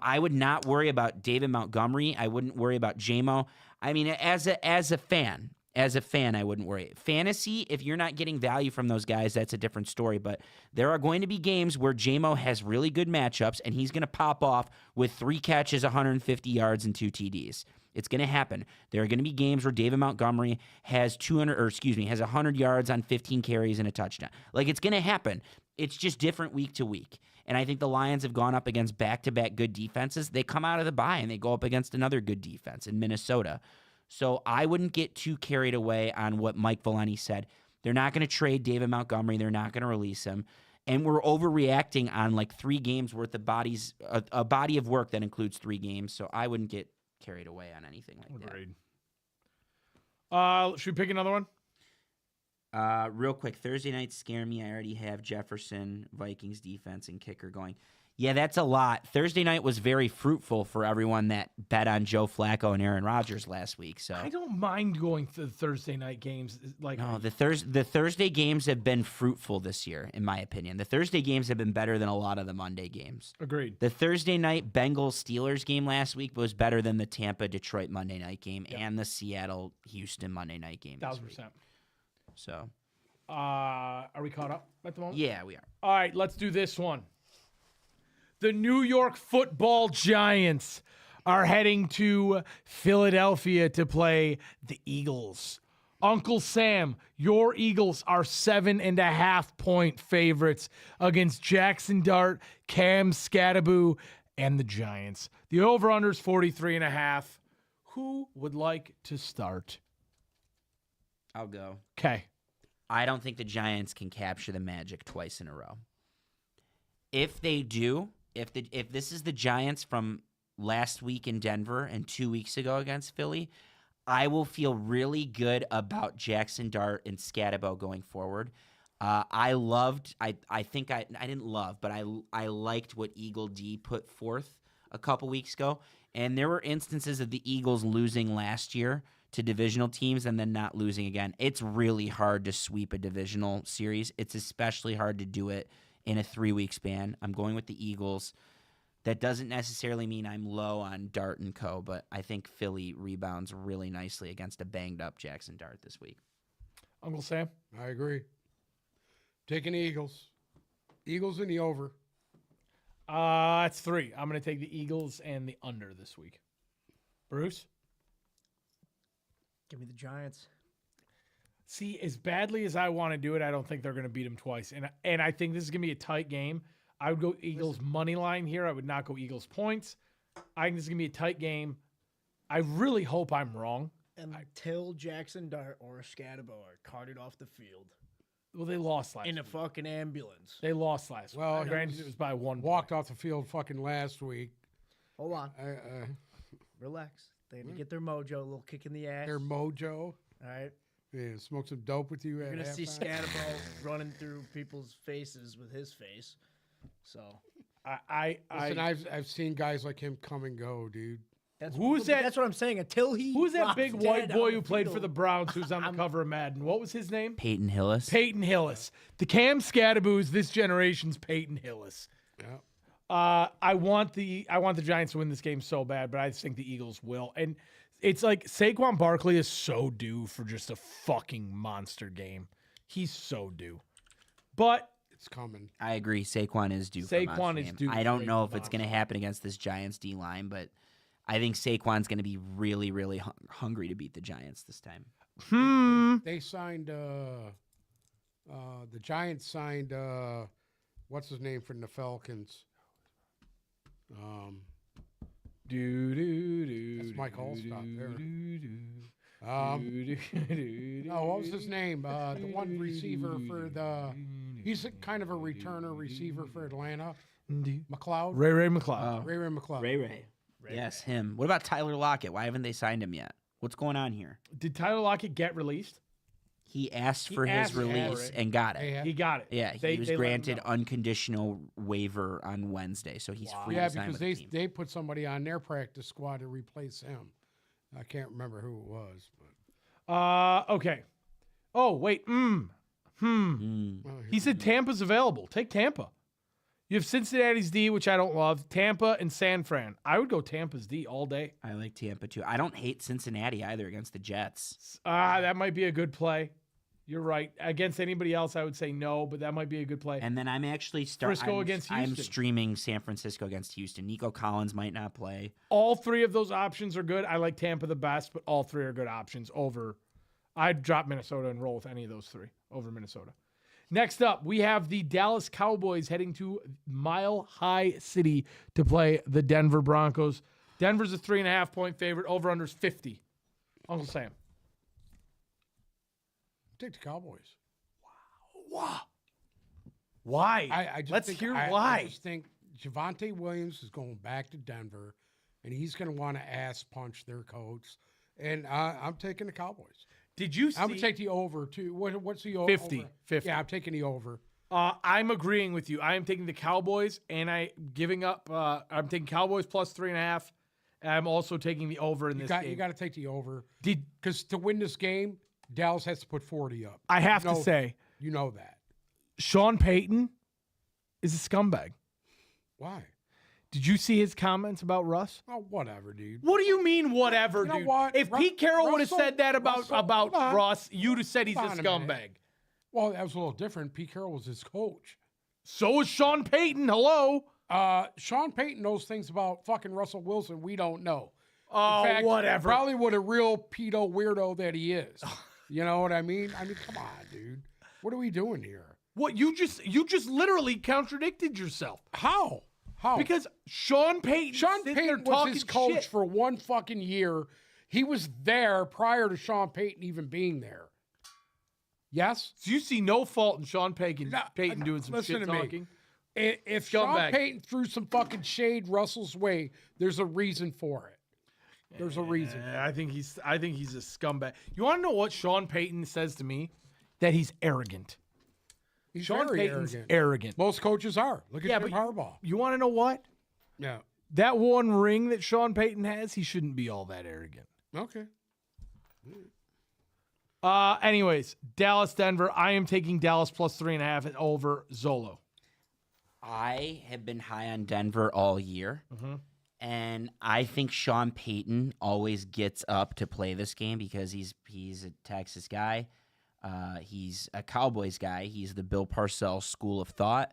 I would not worry about David Montgomery. I wouldn't worry about JMO. I mean, as a fan, I wouldn't worry. Fantasy, if you're not getting value from those guys, that's a different story. But there are going to be games where JMO has really good matchups, and he's going to pop off with 3 catches, 150 yards, and 2 TDs. It's going to happen. There are going to be games where David Montgomery has 100 yards on 15 carries and a touchdown. Like, it's going to happen. It's just different week to week. And I think the Lions have gone up against back-to-back good defenses. They come out of the bye and they go up against another good defense in Minnesota. So I wouldn't get too carried away on what Mike Valenti said. They're not going to trade David Montgomery. They're not going to release him. And we're overreacting on like 3 games worth of a body of work that includes 3 games. So I wouldn't get carried away on anything like that. Should we pick another one? Real quick, Thursday night scare me. I already have Jefferson, Vikings defense, and kicker going. Yeah, that's a lot. Thursday night was very fruitful for everyone that bet on Joe Flacco and Aaron Rodgers last week. So I don't mind going to the Thursday night games. The Thursday games have been fruitful this year, in my opinion. The Thursday games have been better than a lot of the Monday games. Agreed. The Thursday night Bengals-Steelers game last week was better than the Tampa-Detroit Monday night game and the Seattle-Houston Monday night game. 1,000%. So, are we caught up at the moment? Yeah, we are. All right, let's do this one. The New York Football Giants are heading to Philadelphia to play the Eagles. Uncle Sam, your Eagles are 7.5-point favorites against Jackson Dart, Cam Scattaboo, and the Giants. The over-under is 43.5. Who would like to start? I'll go. Okay. I don't think the Giants can capture the Magic twice in a row. If they do, if this is the Giants from last week in Denver and 2 weeks ago against Philly, I will feel really good about Jackson Dart and Scatterbo going forward. I liked what Eagle D put forth a couple weeks ago. And there were instances of the Eagles losing last year to divisional teams and then not losing again. It's really hard to sweep a divisional series. It's especially hard to do it in a 3-week span. I'm going with the Eagles. That doesn't necessarily mean I'm low on Dart and co., but I think Philly rebounds really nicely against a banged-up Jackson Dart this week. Uncle Sam? I agree. Taking the Eagles. Eagles in the over. It's 3. I'm going to take the Eagles and the under this week. Bruce? Give me the Giants. See, as badly as I want to do it, I don't think they're going to beat them twice. And I think this is going to be a tight game. I would go Eagles money line here. I would not go Eagles points. I think this is going to be a tight game. I really hope I'm wrong. Until Jackson Dart or Scatabo are carted off the field Well, they lost last in a week. fucking ambulance. They lost last Well, week. Granted, it was by one Walked point. off the field fucking last week. Hold on. Uh, Relax. They had to get their mojo, a little kick in the ass. their mojo. All right. Yeah, smoke some dope with you. You're at going to see halftime. Scatabo running through people's faces with his face. So Listen, I've seen guys like him come and go, dude. Who's that? That's what I'm saying. Until he Who's that drops big dead white on boy the who played for field. the Browns who's on the cover of Madden? What was his name? Peyton Hillis. Peyton Hillis. The Cam Scadaboos, this generation's Peyton Hillis. Yeah. I want the Giants to win this game so bad, but I just think the Eagles will. And it's like Saquon Barkley is so due for just a fucking monster game. He's so due. But It's coming. I agree. Saquon is due. For a Saquon monster is game. due I for don't a know if it's going to monster. happen against this Giants D line, but I think Saquon's going to be really, really hungry to beat the Giants this time. They signed. The Giants signed. What's his name from the Falcons? That's Mike Allstott there. No, what was his name? The one receiver for the. He's kind of a returner receiver for Atlanta. McLeod. Ray McLeod. Ray McLeod. Ray. Yes, him. What about Tyler Lockett? Why haven't they signed him yet? What's going on here? Did Tyler Lockett get released? He asked He for asked his for release it. and got it. They He got it. Yeah, he They was let him granted know. unconditional waiver on Wednesday, so he's free Yeah, to sign because with the team. they put somebody on their practice squad to replace him. I can't remember who it was, but Okay. Oh, wait. well, He said Tampa's available. Take Tampa. You have Cincinnati's D, which I don't love. Tampa and San Fran. I would go Tampa's D all day. I like Tampa too. I don't hate Cincinnati either against the Jets. That might be a good play. You're right. Against anybody else, I would say no, but that might be a good play. And then I'm actually Frisco against I'm Houston. streaming San Francisco against Houston. Nico Collins might not play. All three of those options are good. I like Tampa the best, but all three are good options over. I'd drop Minnesota and roll with any of those three over Minnesota. Next up, we have the Dallas Cowboys heading to Mile High City to play the Denver Broncos. Denver's a 3.5-point favorite. Over-under's 50. Uncle Sam. take the Cowboys. Wow. Why? I just Let's think, hear I why. just think Javonte Williams is going back to Denver, and he's going to want to ass punch their coach. And I'm taking the Cowboys. Did you see? I'm going to take the over, too. What's the over? 50. 50. Yeah, I'm taking the over. I'm agreeing with you. I am taking the Cowboys, and I'm taking Cowboys plus 3.5. And I'm also taking the over in this game. You got to take the over. Did Because to win this game, Dallas has to put 40 up. I have to say, You know that. Sean Payton is a scumbag. Why? Did you see his comments about Russ? Oh, whatever, dude. What do you mean, whatever, You know dude? what? If Pete Carroll would have Russell- said that about Russell- hold on. Russ, you'd have said he's a Hold on a minute. scumbag. Well, that was a little different. Pete Carroll was his coach. So is Sean Payton. Hello. Sean Payton knows things about fucking Russell Wilson we don't know. Oh, In fact, whatever. Probably what a real pedo weirdo that he is. You know what I mean? I mean, come on, dude. What are we doing here? What you just literally contradicted yourself How? because Sean Payton. Sean sitting there Payton was talking his coach shit. for one fucking year. He was there prior to Sean Payton even being there. Yes? So you see no fault in Sean Payton No, doing some listen shit to me. talking. If Sean Scumbag. Payton threw some fucking shade Russell's way, there's a reason for it. There's a reason. I think he's a scumbag. You want to know what Sean Payton says to me? That he's arrogant. He's Sean very Payton's arrogant. arrogant. Most coaches are. Look at Yeah, Jim but Harbaugh. You want to know what? Yeah. That one ring that Sean Payton has, he shouldn't be all that arrogant. Okay. Anyways, Dallas, Denver. I am taking Dallas plus 3.5 and over Zolo. I have been high on Denver all year. And I think Sean Payton always gets up to play this game because he's a Texas guy. He's a Cowboys guy. He's the Bill Parcells school of thought.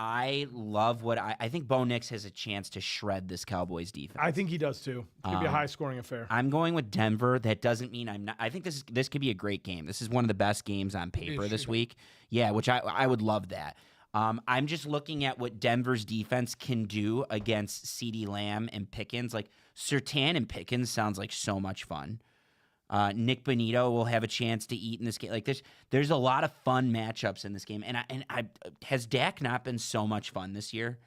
I love what I think Bo Nix has a chance to shred this Cowboys defense. I think he does too. It's going to be a high-scoring affair. I'm going with Denver. That doesn't mean I'm not. I think this could be a great game. This is one of the best games on paper this week. Yeah, which I would love that. I'm just looking at what Denver's defense can do against CeeDee Lamb and Pickens. Like Surtain and Pickens sounds like so much fun. Nick Bonito will have a chance to eat in this game. Like there's a lot of fun matchups in this game. And I has Dak not been so much fun this year?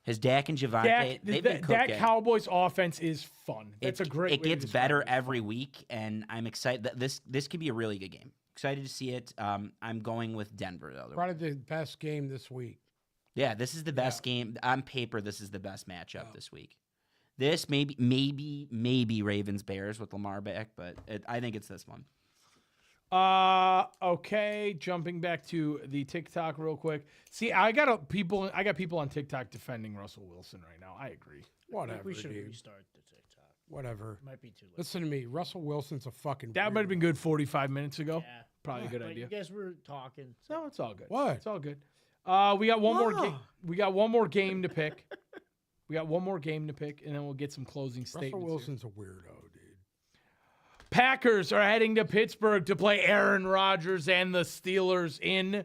Has Dak and Javonte they've been cooking. That Cowboys offense is fun. That's a great. It gets better every week, and I'm excited that this could be a really good game. Excited to see it. I'm going with Denver though. Probably the best game this week. Yeah, this is the best game on paper. This is the best matchup this week. This maybe Ravens Bears with Lamar back, but I think it's this one. Okay, jumping back to the TikTok real quick. See, I got people on TikTok defending Russell Wilson right now. I agree. Whatever, We should dude. restart the TikTok. Whatever. Might be too late. Listen to me. Russell Wilson's a fucking. That might have been good 45 minutes ago. Yeah. Probably a good But idea. You guys were talking. So. No, it's all good. What? It's all good. We got one more game. We got one more game to pick. And then we'll get some closing statements. Russell here. Wilson's a weirdo, dude. Packers are heading to Pittsburgh to play Aaron Rodgers and the Steelers in.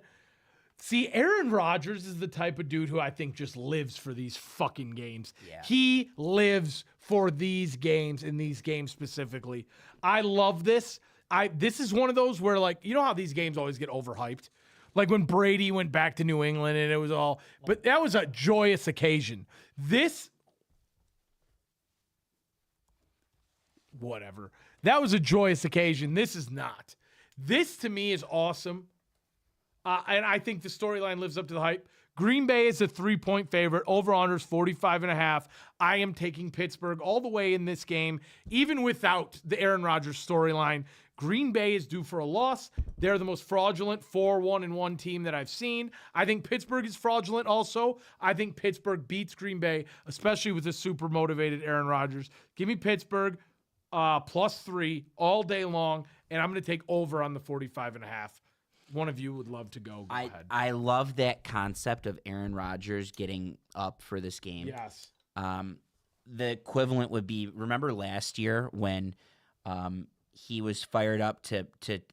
See, Aaron Rodgers is the type of dude who I think just lives for these fucking games. Yeah. He lives for these games and these games specifically. I love this. This is one of those where, like, you know how these games always get overhyped? Like when Brady went back to New England and it was all, but that was a joyous occasion. Whatever. That was a joyous occasion. This is not. This to me is awesome. And I think the storyline lives up to the hype. Green Bay is a 3-point favorite. Over-unders 45.5. I am taking Pittsburgh all the way in this game, even without the Aaron Rodgers storyline. Green Bay is due for a loss. They're the most fraudulent 4-1-1 team that I've seen. I think Pittsburgh is fraudulent also. I think Pittsburgh beats Green Bay, especially with a super motivated Aaron Rodgers. Give me Pittsburgh +3 all day long, and I'm going to take over on the 45.5. One of you would love to go. Go ahead. I love that concept of Aaron Rodgers getting up for this game. Yes. The equivalent would be, remember last year when he was fired up to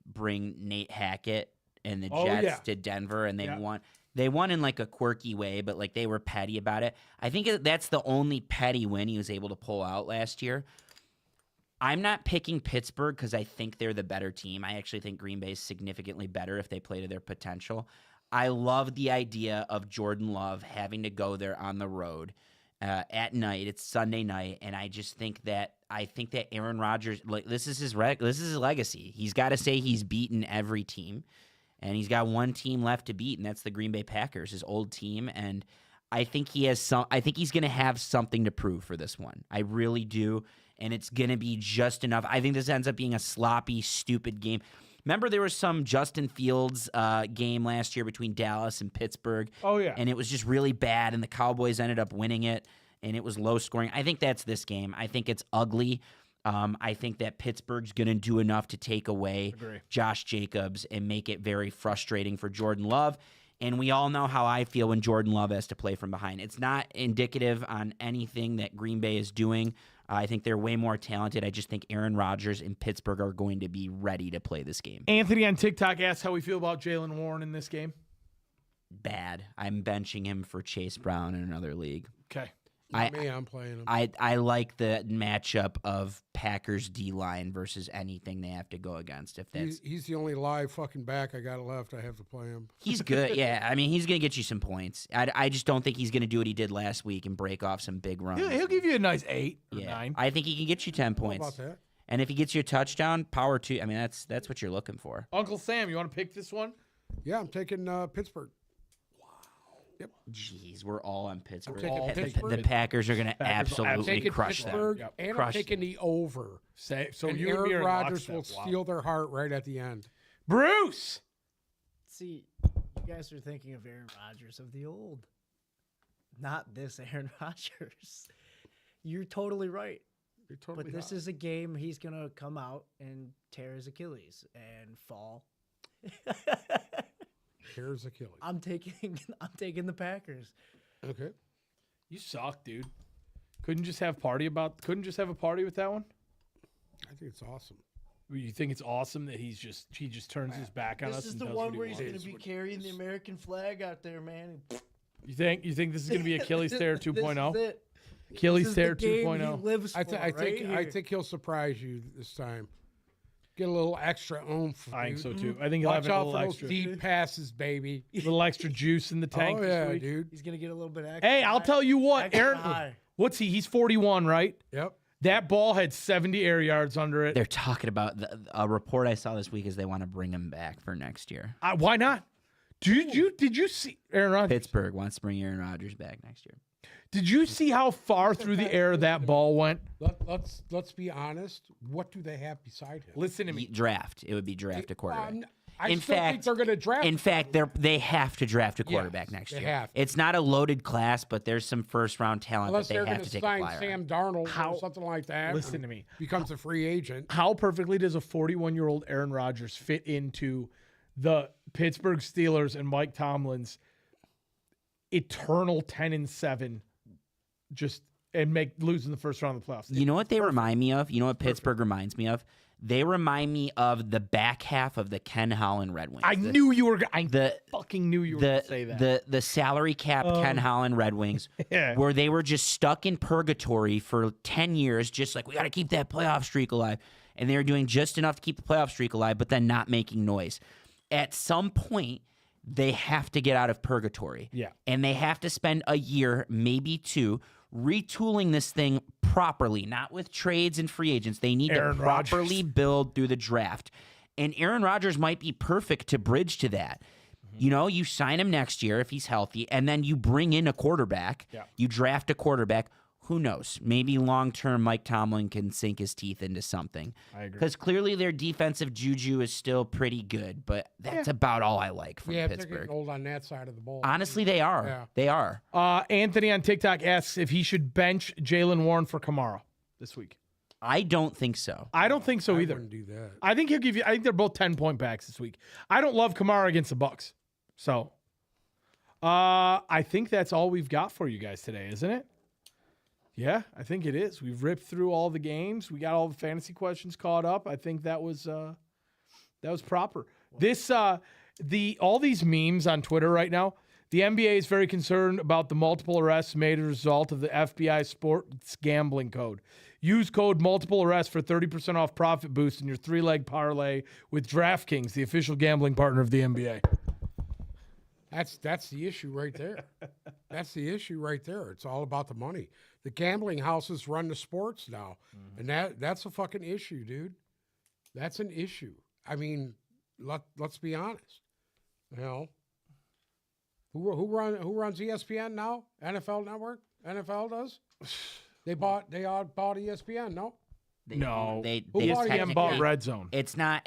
bring Nate Hackett and the Jets to Denver, and they won. They won in like a quirky way, but like they were petty about it. I think that's the only petty win he was able to pull out last year. I'm not picking Pittsburgh because I think they're the better team. I actually think Green Bay is significantly better if they play to their potential. I love the idea of Jordan Love having to go there on the road at night. It's Sunday night, and I just think that Aaron Rodgers, like this is his legacy. He's got to say he's beaten every team, and he's got one team left to beat, and that's the Green Bay Packers, his old team. And I think he's going to have something to prove for this one. I really do. And it's going to be just enough. I think this ends up being a sloppy, stupid game. Remember there was some Justin Fields game last year between Dallas and Pittsburgh? Oh, yeah. And it was just really bad, and the Cowboys ended up winning it, and it was low scoring. I think that's this game. I think it's ugly. I think that Pittsburgh's going to do enough to take away Josh Jacobs and make it very frustrating for Jordan Love. And we all know how I feel when Jordan Love has to play from behind. It's not indicative on anything that Green Bay is doing. I think they're way more talented. I just think Aaron Rodgers and Pittsburgh are going to be ready to play this game. Anthony on TikTok asks how we feel about Jaylen Warren in this game. Bad. I'm benching him for Chase Brown in another league. Okay. I'm playing him. I like the matchup of Packers D-line versus anything they have to go against. If that's He's the only live fucking back I got left. I have to play him. He's good. Yeah, I mean, he's going to get you some points. I just don't think he's going to do what he did last week and break off some big runs. He'll give you a nice 8 or Yeah, 9. I think he can get you 10 How points. about that? And if he gets you a touchdown, power to. I mean, that's what you're looking for. Uncle Sam, you want to pick this one? Yeah, I'm taking Pittsburgh. Jeez, we're all on Pittsburgh. taking The- Pittsburgh. The Packers are going to Packers will absolutely I'm taking crush Pittsburgh, them. and Crush I'm taking the over. So And you and me are Aaron in Rodgers lockstep. will Wow. steal their heart right at the end. Bruce. See, you guys are thinking of Aaron Rodgers of the old. Not this Aaron Rodgers. You're totally right. You're totally But this is a game he's going to come out and tear his Achilles and fall. Here's Achilles. I'm taking the Packers. Okay. You suck, dude. Couldn't just have a party with that one? I think it's awesome. You think it's awesome that he just turns his back on us? This is and the does one what he where he's wants? going to be carrying the American flag out there, man. You think this is going to be Achilles tear 2.0? This is it. Achilles This is tear the game 2.0. he lives for, I think he'll surprise you this time. Get a little extra oomph. I think dude. so too. I think he'll Watch have a out little for extra, those deep passes, baby. little extra juice in the tank. Oh this yeah, week. dude. He's going to get a little bit extra. Hey, I'll tell you what, extra Aaron. high. What's he? He's 41, right? Yep. That ball had 70 air yards under it. They're talking about a report I saw this week is they want to bring him back for next year. Why not? Did you see Aaron Rodgers? Pittsburgh wants to bring Aaron Rodgers back next year. Did you see how far through the air that ball went? Let's be honest. What do they have beside him? Listen to me. Draft. It would be draft a quarterback. I In still think fact- they're going to draft. In fact, they have to draft a quarterback Yes, next they year. have to. It's not a loaded class, but there's some first round talent unless that they're they going have to to take a sign flyer on. Sam Darnold How- or something like that. Listen to me. Becomes a free agent. How perfectly does a 41-year-old Aaron Rodgers fit into the Pittsburgh Steelers and Mike Tomlin's eternal 10-7, just and losing the first round of the playoffs? You know what they remind me of? You know what Pittsburgh reminds me of? They remind me of the back half of the Ken Holland Red Wings. I The- knew you were. I the fucking knew you were going to say that. the salary cap Ken Holland Red Wings, Yeah. where they were just stuck in purgatory for 10 years, just like we got to keep that playoff streak alive, and they were doing just enough to keep the playoff streak alive, but then not making noise. At some point, they have to get out of purgatory, Yeah. and they have to spend a year, maybe two, retooling this thing properly, not with trades and free agents. They need Aaron to properly build through the draft. And Aaron Rodgers might be perfect to bridge to that. You know, you sign him next year if he's healthy, and then you bring in a quarterback. Yeah. You draft a quarterback. Who knows? Maybe long-term Mike Tomlin can sink his teeth into something. I agree. Because clearly their defensive juju is still pretty good, but that's about all I like from Yeah, they're Pittsburgh. getting old on that side of the ball. Honestly, they are. Yeah. They are. Anthony on TikTok asks if he should bench Jalen Warren for Kamara this week. I don't think so. I don't think so I either. wouldn't do that. I think he'll give you. I think they're both 10-point backs this week. I don't love Kamara against the Bucks, so I think that's all we've got for you guys today, isn't it? Yeah, I think it is. We've ripped through all the games. We got all the fantasy questions caught up. I think that was proper. This all these memes on Twitter right now. The NBA is very concerned about the multiple arrests made as a result of the FBI sports gambling code. Use code multiple arrests for 30% off profit boost in your 3-leg parlay with DraftKings, the official gambling partner of the NBA. That's the issue right there. That's the issue right there. It's all about the money. The gambling houses run the sports now, and that's a fucking issue, dude. That's an issue. I mean, let's be honest. You know, who runs ESPN now? NFL Network. NFL does. They all bought ESPN. No. No, they ESPN bought technically- Red Zone. It's not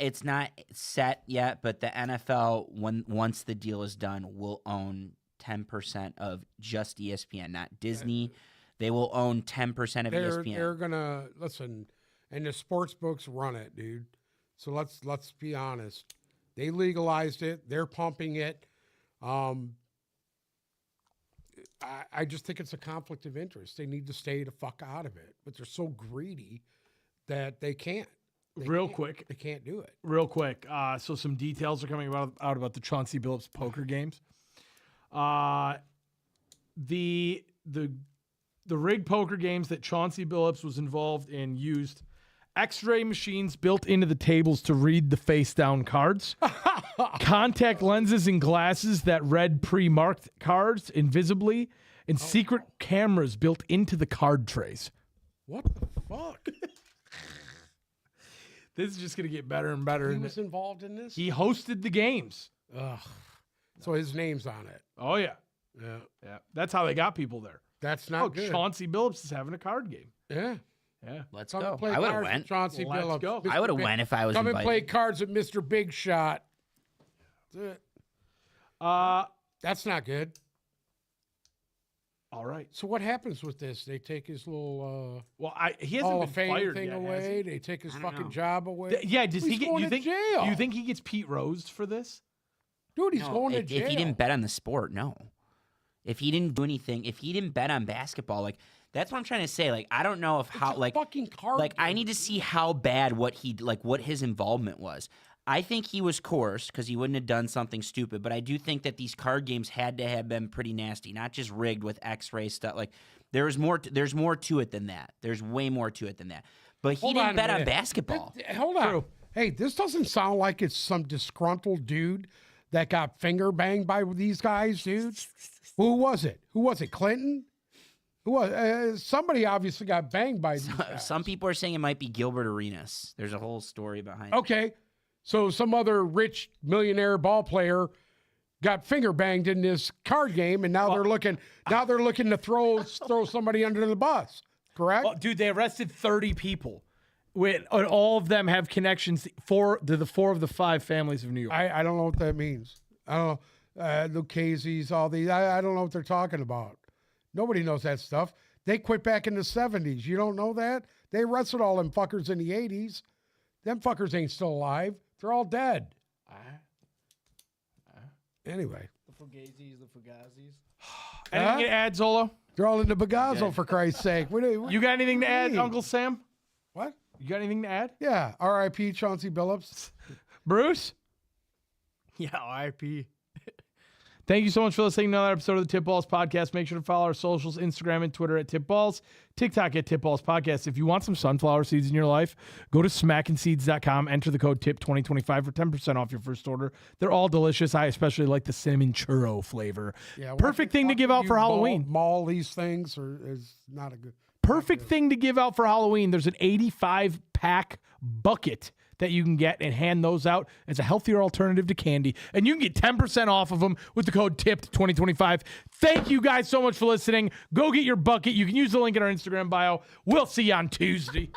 set yet, but the NFL, once the deal is done, will own 10% of just ESPN, not Disney. They will own 10% of ESPN. They're gonna listen, and the sports books run it, dude. So let's be honest. They legalized it. They're pumping it. I just think it's a conflict of interest. They need to stay the fuck out of it, but they're so greedy that they can't. They can't do it. Real quick. So some details are coming out about the Chauncey Billups poker games. The rigged poker games that Chauncey Billups was involved in used X-ray machines built into the tables to read the face-down cards, contact lenses and glasses that read pre-marked cards invisibly, and secret cameras built into the card trays. What the fuck? This is just going to get better and better. He was involved in this? He hosted the games. Ugh. So his name's on it. Oh, yeah. Yeah. Yeah. That's how they got people there. That's not good. Chauncey Billups is having a card game. Yeah. Yeah. Let's Come go. and play I would have cards with went. Chauncey Let's Billups. go. Mr. I would have Big- went if I was Come invited. and play cards with Mr. Big Shot. That's it. That's not good. All right. So what happens with this? They take his little Well, he hasn't Hall been of Fame fired thing yet, has away. he? They take his I don't fucking know. job away. Yeah. Does He's he get? going You to think? jail. You think he gets Pete Rosed for this? Dude, he's No, going to if jail. he didn't bet on the sport, no. If he didn't do anything, if he didn't bet on basketball, like That's what I'm trying to say. Like, I don't know if how, like, fucking card like I game. need to see how bad what his involvement was. I think he was coerced because he wouldn't have done something stupid, but I do think that these card games had to have been pretty nasty, not just rigged with X-ray stuff. Like, there's more to it than that. There's way more to it than that. But he Hold on didn't a bet on minute. basketball. Hold on. Hey, this doesn't sound like it's some disgruntled dude that got finger banged by these guys, dude. Who was it? Clinton? Who was? Somebody obviously got banged by these guys. Some people are saying it might be Gilbert Arenas. There's a whole story behind it. Okay, so some other rich millionaire ball player got finger banged in this card game, and now they're looking to throw somebody under the bus. Correct? Well, dude, they arrested 30 people. And all of them have connections to the 4 of the 5 families of New York. I don't know what that means. I don't know. Lucchese's, all these. I don't know what they're talking about. Nobody knows that stuff. They quit back in the 70s. You don't know that? They arrested all them fuckers in the 80s. Them fuckers ain't still alive. They're all dead. Anyway. The Fugazis, the Fugazis. Anything to add, Zolo? They're all in the Bagazo, for Christ's sake. What You got anything to add, mean? Uncle Sam? What? You got anything to add? Yeah. R.I.P. Chauncey Billups. Bruce? Yeah, RIP. Thank you so much for listening to another episode of the Tip Balls Podcast. Make sure to follow our socials, Instagram and Twitter at Tip Balls, TikTok at Tip Balls Podcast. If you want some sunflower seeds in your life, go to smackinseeds.com, enter the code TIP2025 for 10% off your first order. They're all delicious. I especially like the cinnamon churro flavor. Yeah, Perfect thing to give out for Halloween. Maul these things is not a good. Perfect thing to give out for Halloween. There's an 85-pack bucket that you can get and hand those out as a healthier alternative to candy. And you can get 10% off of them with the code TIP2025. Thank you guys so much for listening. Go get your bucket. You can use the link in our Instagram bio. We'll see you on Tuesday.